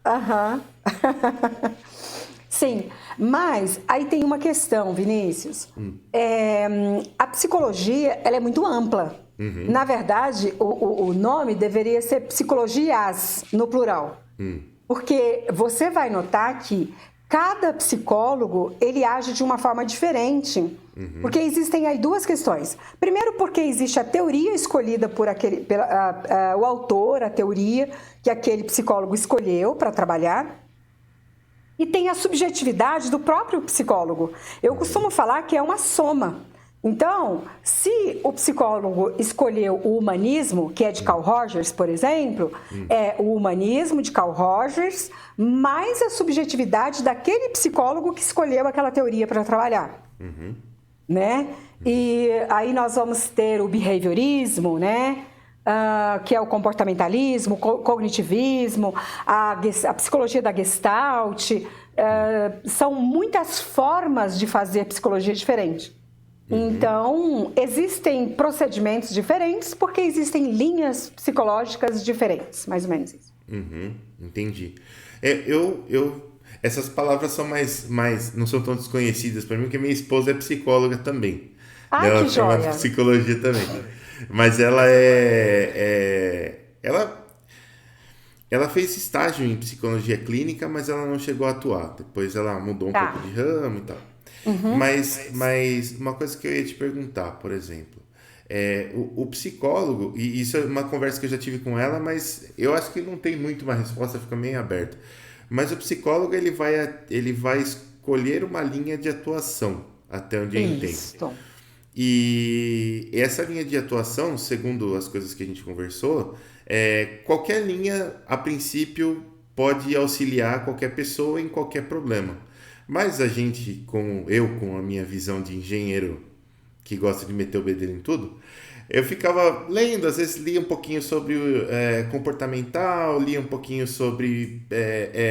Aham. Sim, mas aí tem uma questão, Vinícius. A psicologia, ela é muito ampla. Na verdade, o nome deveria ser psicologias, no plural. Porque você vai notar que cada psicólogo, ele age de uma forma diferente. Porque existem aí duas questões. Primeiro, porque existe a teoria escolhida por o autor, a teoria que aquele psicólogo escolheu para trabalhar. E tem a subjetividade do próprio psicólogo. Eu costumo falar que é uma soma. Então, se o psicólogo escolheu o humanismo, que é de Carl Rogers, por exemplo, é o humanismo de Carl Rogers, mais a subjetividade daquele psicólogo que escolheu aquela teoria para trabalhar. Né? E aí nós vamos ter o behaviorismo, né? Que é o comportamentalismo, cognitivismo, a psicologia da Gestalt. São muitas formas de fazer psicologia diferente. Então, existem procedimentos diferentes porque existem linhas psicológicas diferentes, mais ou menos isso. Entendi. Essas palavras são não são tão desconhecidas para mim, porque minha esposa é psicóloga também. Né? Ai, Ela que forma joia! psicologia também. Mas ela fez estágio em psicologia clínica, mas ela não chegou a atuar. Depois ela mudou um pouco Tá. de ramo e tal. Mas uma coisa que eu ia te perguntar, por exemplo, o psicólogo, e isso é uma conversa que eu já tive com ela, mas eu acho que não tem muito uma resposta, fica meio aberta. Mas o psicólogo ele vai escolher uma linha de atuação, até onde eu entendo. Isso. E essa linha de atuação, segundo as coisas que a gente conversou, qualquer linha, a princípio, pode auxiliar qualquer pessoa em qualquer problema. Mas a gente, com a minha visão de engenheiro que gosta de meter o bedelho em tudo, eu ficava lendo, às vezes lia um pouquinho sobre comportamental, lia um pouquinho sobre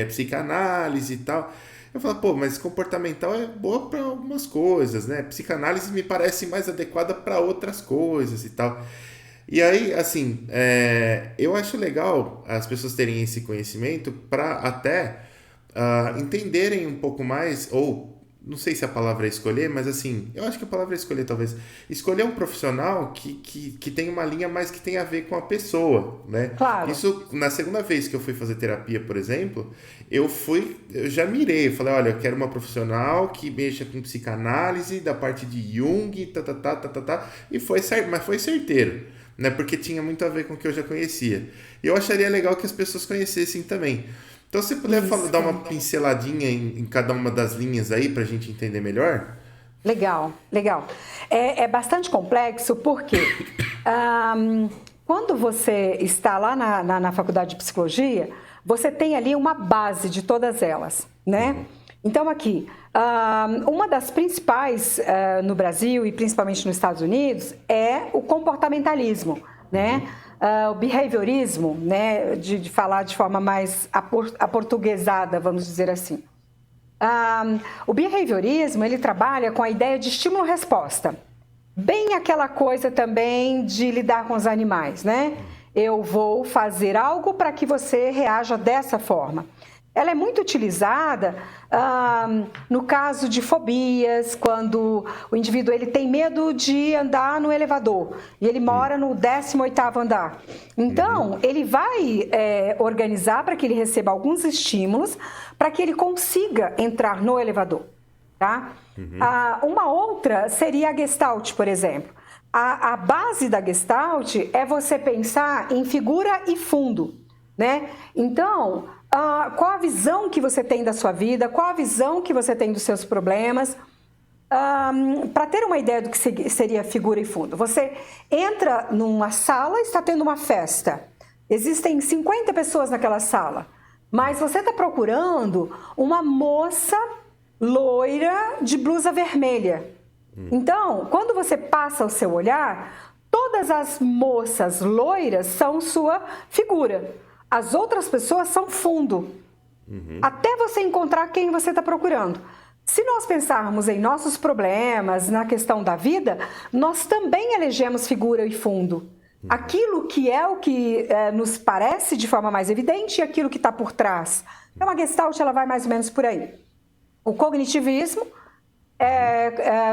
psicanálise e tal. Eu falava, pô, mas comportamental é boa para algumas coisas, né? Psicanálise me parece mais adequada para outras coisas e tal. E aí, assim, eu acho legal as pessoas terem esse conhecimento para até entenderem um pouco mais, ou não sei se a palavra é escolher, mas assim, eu acho que a palavra é escolher, talvez. Escolher um profissional que tem uma linha mais que tem a ver com a pessoa, né? Claro. Isso, na segunda vez que eu fui fazer terapia, por exemplo, eu já mirei, eu falei, olha, eu quero uma profissional que mexa com psicanálise, da parte de Jung, e mas foi certeiro, né? Porque tinha muito a ver com o que eu já conhecia. E eu acharia legal que as pessoas conhecessem também. Então, se você puder dar Isso. uma pinceladinha em cada uma das linhas aí para a gente entender melhor? Legal, legal. É bastante complexo porque quando você está lá na faculdade de psicologia, você tem ali uma base de todas elas, né? Então aqui, uma das principais no Brasil e principalmente nos Estados Unidos é o comportamentalismo, né? O behaviorismo, né? De falar de forma mais aportuguesada, vamos dizer assim. O behaviorismo, ele trabalha com a ideia de estímulo-resposta. Bem aquela coisa também de lidar com os animais, né? Eu vou fazer algo para que você reaja dessa forma. Ela é muito utilizada no caso de fobias, quando o indivíduo ele tem medo de andar no elevador e ele mora no 18º andar. Então, ele vai organizar para que ele receba alguns estímulos para que ele consiga entrar no elevador. Tá? Uma outra seria a Gestalt, por exemplo. A base da Gestalt é você pensar em figura e fundo, né? Então, qual a visão que você tem da sua vida, qual a visão que você tem dos seus problemas. Para ter uma ideia do que seria figura e fundo, você entra numa sala e está tendo uma festa. Existem 50 pessoas naquela sala, mas você está procurando uma moça loira de blusa vermelha. Então, quando você passa o seu olhar, todas as moças loiras são sua figura. As outras pessoas são fundo. Até você encontrar quem você está procurando. Se nós pensarmos em nossos problemas, na questão da vida, nós também elegemos figura e fundo. Aquilo que é o que nos parece de forma mais evidente e aquilo que está por trás. Então, a Gestalt ela vai mais ou menos por aí. O cognitivismo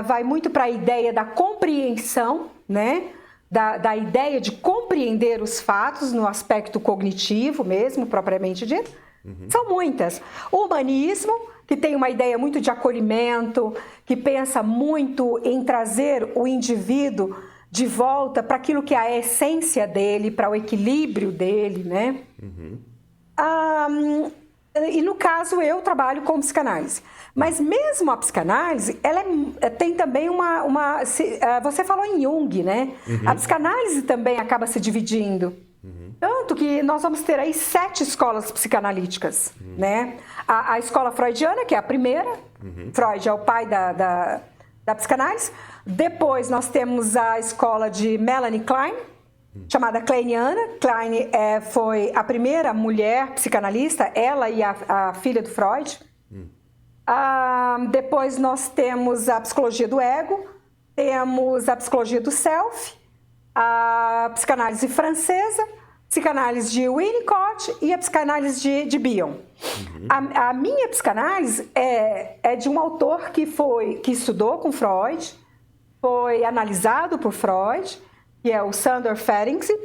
vai muito para a ideia da compreensão, né? Da ideia de compreender os fatos no aspecto cognitivo mesmo, propriamente dito. São muitas. O humanismo, que tem uma ideia muito de acolhimento, que pensa muito em trazer o indivíduo de volta para aquilo que é a essência dele, para o equilíbrio dele, né? E no caso eu trabalho com psicanálise. Mas mesmo a psicanálise, ela tem também você falou em Jung, né? A psicanálise também acaba se dividindo. Tanto que nós vamos ter aí 7 escolas psicanalíticas, né? A escola freudiana, que é a primeira. Freud é o pai da psicanálise. Depois nós temos a escola de Melanie Klein, chamada Kleiniana. Klein foi a primeira mulher psicanalista, ela e a filha do Freud. Depois nós temos a psicologia do ego, temos a psicologia do self, a psicanálise francesa, psicanálise de Winnicott e a psicanálise de Bion. A minha psicanálise é de um autor que estudou com Freud, foi analisado por Freud, que é o Sandor Ferenczi,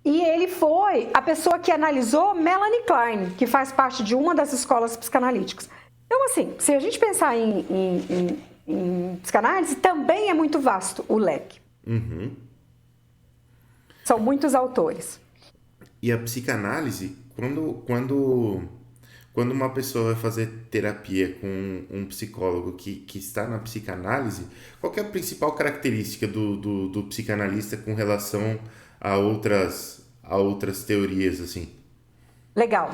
e ele foi a pessoa que analisou Melanie Klein, que faz parte de uma das escolas psicanalíticas. Então, assim, se a gente pensar em psicanálise, também é muito vasto o leque. São muitos autores. E a psicanálise, quando uma pessoa vai fazer terapia com um psicólogo que está na psicanálise, qual que é a principal característica do psicanalista com relação a outras teorias, assim? Legal,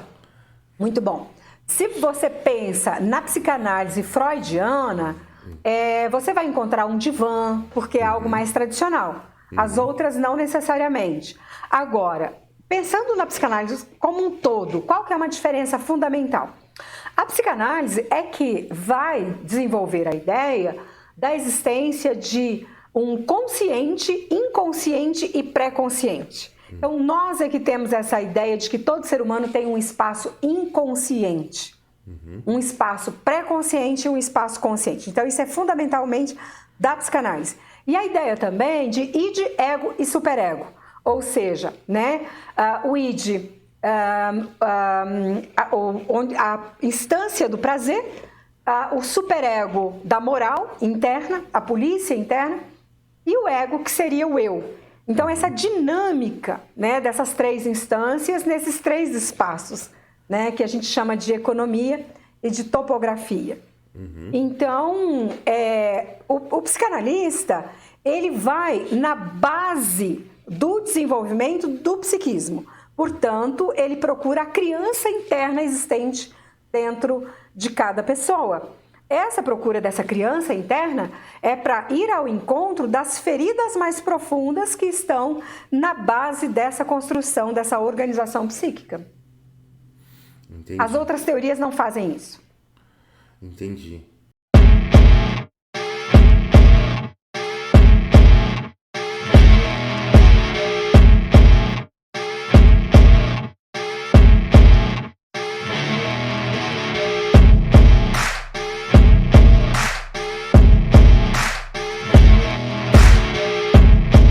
muito bom. Se você pensa na psicanálise freudiana, você vai encontrar um divã, porque é algo mais tradicional. As outras não necessariamente. Agora, pensando na psicanálise como um todo, qual que é uma diferença fundamental? A psicanálise é que vai desenvolver a ideia da existência de um consciente, inconsciente e pré-consciente. Então, nós é que temos essa ideia de que todo ser humano tem um espaço inconsciente, um espaço pré-consciente e um espaço consciente. Então, isso é fundamentalmente da psicanálise. E a ideia também de id, ego e superego. Ou seja, né, o id, a instância do prazer, o superego da moral interna, a polícia interna, e o ego, que seria o eu. Então, essa dinâmica, né, dessas 3 instâncias, nesses 3 espaços, né, que a gente chama de economia e de topografia. Então, o psicanalista, ele vai na base do desenvolvimento do psiquismo. Portanto, ele procura a criança interna existente dentro de cada pessoa. Essa procura dessa criança interna é para ir ao encontro das feridas mais profundas que estão na base dessa construção, dessa organização psíquica. Entendi. As outras teorias não fazem isso. Entendi.